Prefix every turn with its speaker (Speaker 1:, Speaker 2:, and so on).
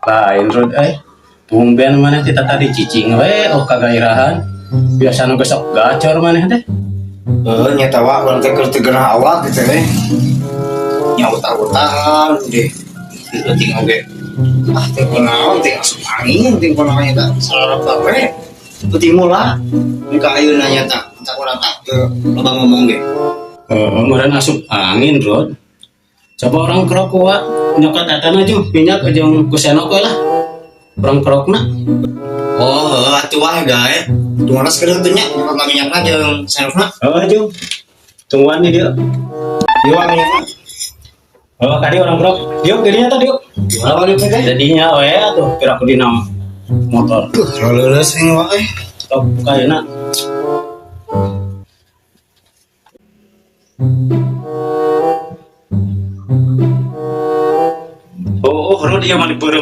Speaker 1: Lain rod tumben mana kita tadi cicing oh kagairahan. Biasa nu gesok gacor mana teh.
Speaker 2: Nyata wa urang teh keur tegerah awak gitu nyaut-autan deh. Ting oge. Teh kunaon teh asup angin ting kunaon eta. Sarapa we. Peuting mula. Muka ayeuna nyata. Tak urang tak loba ngomong ge.
Speaker 1: Meureun asup angin rod. Coba orang kerok kuat nyokat datana jeung minyak jeung kusenok lah. Orang kerokna.
Speaker 2: Oh, atuh wae gae. Tungana sekedar teh nya nyokat minyakna jeung senokna.
Speaker 1: Jeung tungguan nih dia.
Speaker 2: Ieu minyakna.
Speaker 1: Tadi orang kerok. Yuk dirinya tadi yuk.
Speaker 2: Gimana wae teh?
Speaker 1: Jadinya atuh kira ku dina motor.
Speaker 2: Leuleus ing wae.
Speaker 1: Top kayeuna. Oh, Rod, iya mah di